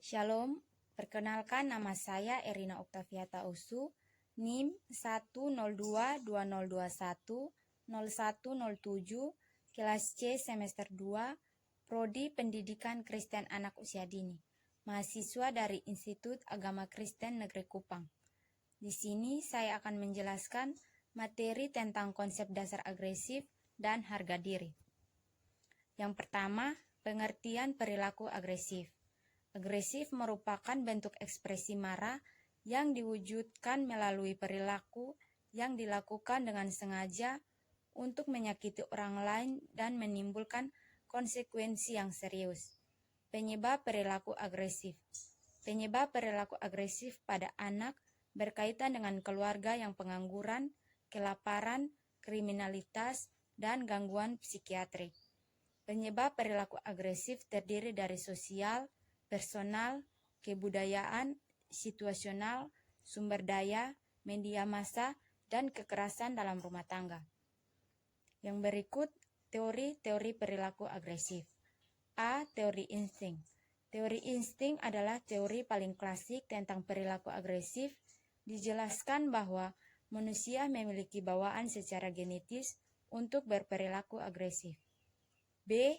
Shalom, perkenalkan nama saya Erina Oktavia Tausu, NIM 10221010107, kelas C semester 2, Prodi Pendidikan Kristen Anak Usia Dini, mahasiswa dari Institut Agama Kristen Negeri Kupang. Di sini saya akan menjelaskan materi tentang konsep dasar agresif dan harga diri. Yang pertama, pengertian perilaku agresif. Agresif merupakan bentuk ekspresi marah yang diwujudkan melalui perilaku yang dilakukan dengan sengaja untuk menyakiti orang lain dan menimbulkan konsekuensi yang serius. Penyebab perilaku agresif. Penyebab perilaku agresif pada anak berkaitan dengan keluarga yang pengangguran, kelaparan, kriminalitas, dan gangguan psikiatrik. Penyebab perilaku agresif terdiri dari sosial, personal, kebudayaan, situasional, sumber daya, media massa, dan kekerasan dalam rumah tangga. Yang berikut, teori-teori perilaku agresif. A. Teori insting. Teori insting adalah teori paling klasik tentang perilaku agresif. Dijelaskan bahwa manusia memiliki bawaan secara genetis untuk berperilaku agresif. B.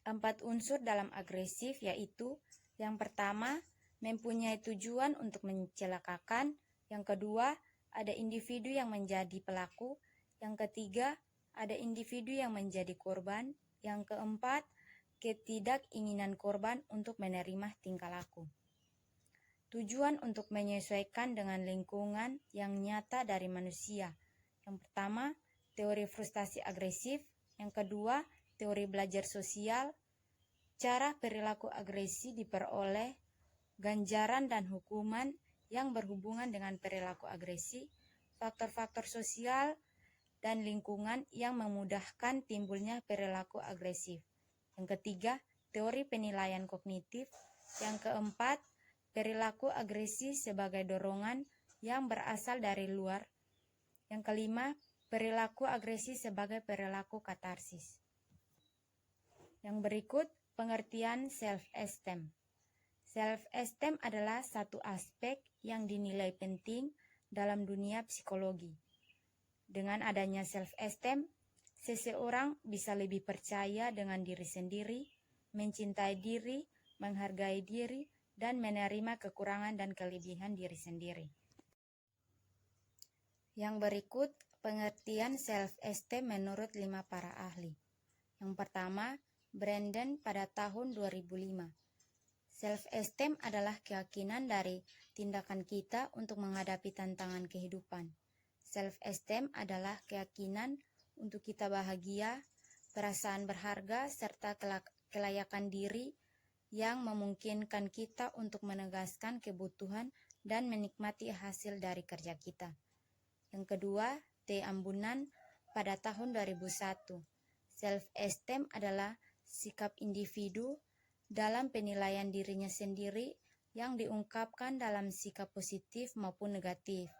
4 unsur dalam agresif yaitu yang pertama, mempunyai tujuan untuk mencelakakan, yang kedua, ada individu yang menjadi pelaku, yang ketiga, ada individu yang menjadi korban, yang keempat, ketidakinginan korban untuk menerima tingkah laku. Tujuan untuk menyesuaikan dengan lingkungan yang nyata dari manusia. Yang pertama, teori frustasi agresif, yang kedua, teori belajar sosial, cara perilaku agresi diperoleh, ganjaran dan hukuman yang berhubungan dengan perilaku agresi, faktor-faktor sosial dan lingkungan yang memudahkan timbulnya perilaku agresif. Yang ketiga, teori penilaian kognitif. Yang keempat, perilaku agresi sebagai dorongan yang berasal dari luar. Yang kelima, perilaku agresi sebagai perilaku katarsis. Yang berikut, pengertian self-esteem. Self-esteem adalah satu aspek yang dinilai penting dalam dunia psikologi. Dengan adanya self-esteem, seseorang bisa lebih percaya dengan diri sendiri, mencintai diri, menghargai diri, dan menerima kekurangan dan kelebihan diri sendiri. Yang berikut, pengertian self-esteem menurut 5 para ahli. Yang pertama, Brandon pada tahun 2005. Self-esteem adalah keyakinan dari tindakan kita untuk menghadapi tantangan kehidupan. Self-esteem adalah keyakinan untuk kita bahagia, perasaan berharga, serta kelayakan diri yang memungkinkan kita untuk menegaskan kebutuhan dan menikmati hasil dari kerja kita. Yang kedua, T. Ambunan pada tahun 2001. Self-esteem adalah sikap individu dalam penilaian dirinya sendiri yang diungkapkan dalam sikap positif maupun negatif.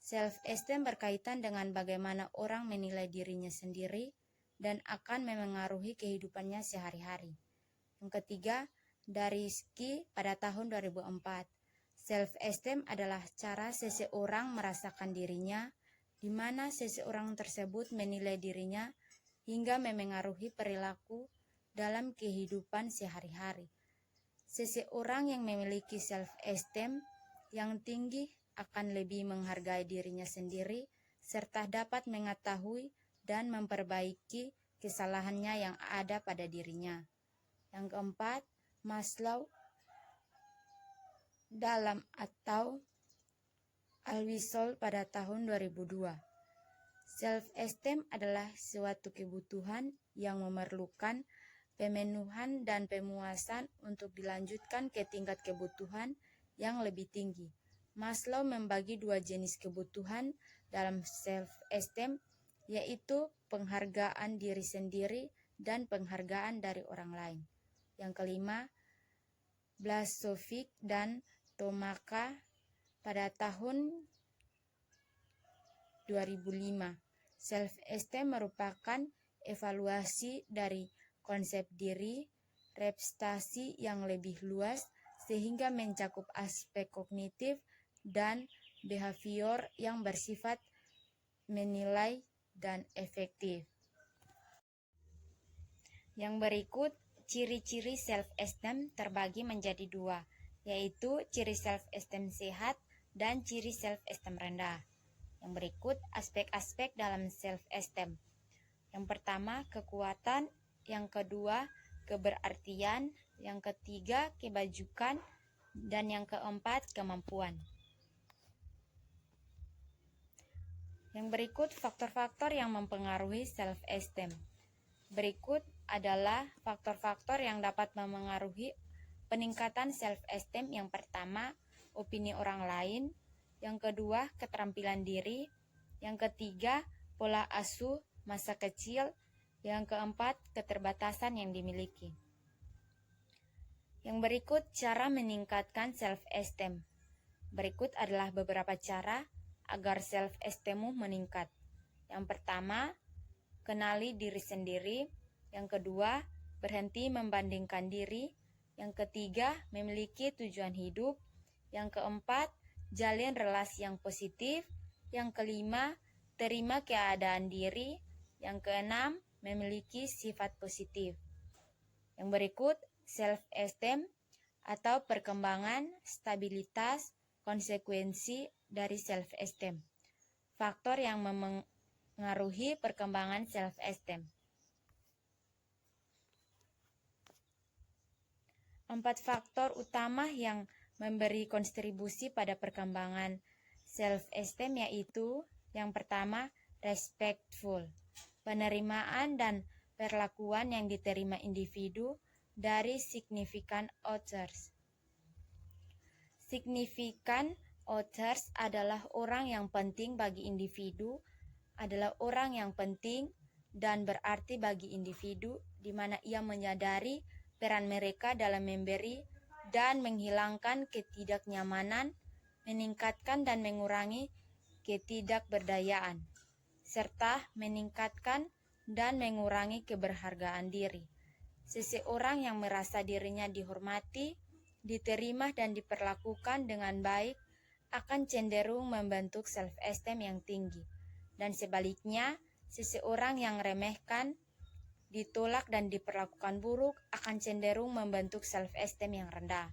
Self-esteem berkaitan dengan bagaimana orang menilai dirinya sendiri dan akan memengaruhi kehidupannya sehari-hari. Yang ketiga, Darisky pada tahun 2004. Self-esteem adalah cara seseorang merasakan dirinya, di mana seseorang tersebut menilai dirinya hingga memengaruhi perilaku dalam kehidupan sehari-hari. Seseorang yang memiliki self-esteem yang tinggi akan lebih menghargai dirinya sendiri serta dapat mengetahui dan memperbaiki kesalahannya yang ada pada dirinya. Yang keempat, Maslow dalam atau Alwisol pada tahun 2002. Self-esteem adalah suatu kebutuhan yang memerlukan pemenuhan dan pemuasan untuk dilanjutkan ke tingkat kebutuhan yang lebih tinggi. Maslow membagi 2 jenis kebutuhan dalam self-esteem, yaitu penghargaan diri sendiri dan penghargaan dari orang lain. Yang kelima, Blasovich dan Tomaka pada tahun 2005. Self-esteem merupakan evaluasi dari konsep diri, representasi yang lebih luas sehingga mencakup aspek kognitif dan behavior yang bersifat menilai dan efektif. Yang berikut, ciri-ciri self-esteem terbagi menjadi dua, yaitu ciri self-esteem sehat dan ciri self-esteem rendah. Yang berikut, aspek-aspek dalam self-esteem. Yang pertama, kekuatan. Yang kedua, keberartian. Yang ketiga, kebajukan. Dan yang keempat, kemampuan. Yang berikut, faktor-faktor yang mempengaruhi self-esteem. Berikut adalah faktor-faktor yang dapat memengaruhi peningkatan self-esteem. Yang pertama, opini orang lain. Yang kedua, keterampilan diri. Yang ketiga, pola asuh masa kecil. Yang keempat, keterbatasan yang dimiliki. Yang berikut cara meningkatkan self-esteem. Berikut adalah beberapa cara agar self-esteemmu meningkat. Yang pertama, kenali diri sendiri. Yang kedua, berhenti membandingkan diri. Yang ketiga, memiliki tujuan hidup. Yang keempat, jalin relasi yang positif. Yang kelima, terima keadaan diri. Yang keenam, memiliki sifat positif. Yang berikut, self-esteem atau perkembangan, stabilitas, konsekuensi dari self-esteem. Faktor yang mengaruhi perkembangan self-esteem. 4 faktor utama yang memberi kontribusi pada perkembangan self-esteem yaitu yang pertama, respectful, penerimaan dan perlakuan yang diterima individu dari significant others. Significant others adalah orang yang penting bagi individu, adalah orang yang penting dan berarti bagi individu, di mana ia menyadari peran mereka dalam memberi dan menghilangkan ketidaknyamanan, meningkatkan dan mengurangi ketidakberdayaan, serta meningkatkan dan mengurangi keberhargaan diri. Seseorang yang merasa dirinya dihormati, diterima dan diperlakukan dengan baik akan cenderung membentuk self-esteem yang tinggi. Dan sebaliknya, seseorang yang remehkan, ditolak dan diperlakukan buruk akan cenderung membentuk self-esteem yang rendah.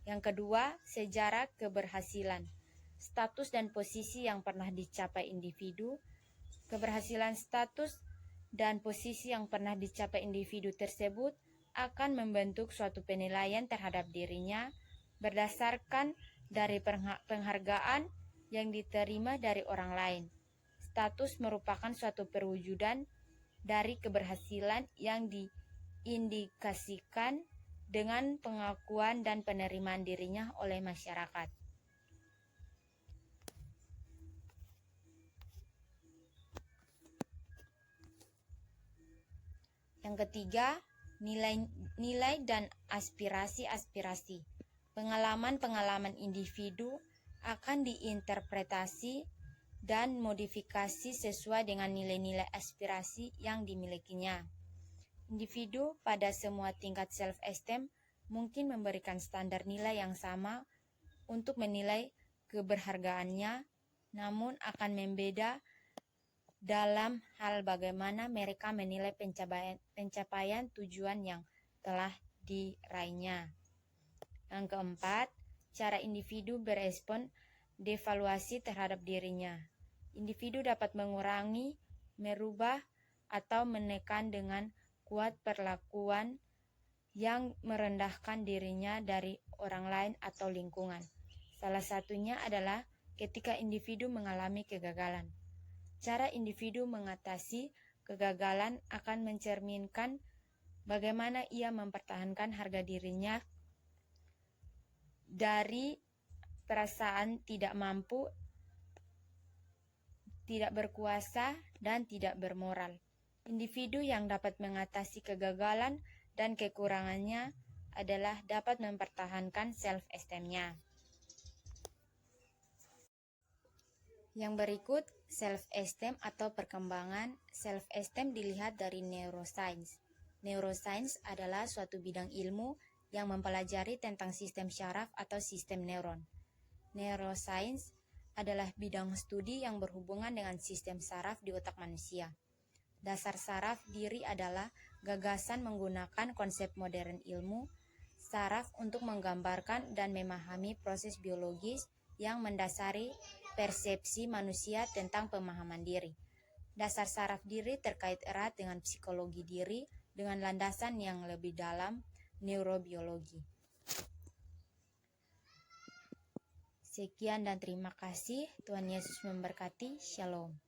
Yang kedua, sejarah keberhasilan. Status dan posisi yang pernah dicapai individu. Keberhasilan status dan posisi yang pernah dicapai individu tersebut akan membentuk suatu penilaian terhadap dirinya berdasarkan dari penghargaan yang diterima dari orang lain. Status merupakan suatu perwujudan dari keberhasilan yang diindikasikan dengan pengakuan dan penerimaan dirinya oleh masyarakat. Yang ketiga, nilai dan aspirasi-aspirasi. Pengalaman-pengalaman individu akan diinterpretasi dan modifikasi sesuai dengan nilai-nilai aspirasi yang dimilikinya. Individu pada semua tingkat self-esteem mungkin memberikan standar nilai yang sama untuk menilai keberhargaannya, namun akan membeda dalam hal bagaimana mereka menilai pencapaian tujuan yang telah diraihnya. Yang keempat, cara individu berespon devaluasi terhadap dirinya. Individu dapat mengurangi, merubah, atau menekan dengan kuat perlakuan yang merendahkan dirinya dari orang lain atau lingkungan. Salah satunya adalah ketika individu mengalami kegagalan. Cara individu mengatasi kegagalan akan mencerminkan bagaimana ia mempertahankan harga dirinya dari perasaan tidak mampu, tidak berkuasa, dan tidak bermoral. Individu yang dapat mengatasi kegagalan dan kekurangannya adalah dapat mempertahankan self-esteem-nya. Yang berikut, self-esteem atau perkembangan self-esteem dilihat dari neuroscience. Neuroscience adalah suatu bidang ilmu yang mempelajari tentang sistem syaraf atau sistem neuron. Neuroscience adalah bidang studi yang berhubungan dengan sistem saraf di otak manusia. Dasar saraf diri adalah gagasan menggunakan konsep modern ilmu saraf untuk menggambarkan dan memahami proses biologis yang mendasari persepsi manusia tentang pemahaman diri. Dasar saraf diri terkait erat dengan psikologi diri dengan landasan yang lebih dalam neurobiologi. Sekian dan terima kasih. Tuhan Yesus memberkati. Shalom.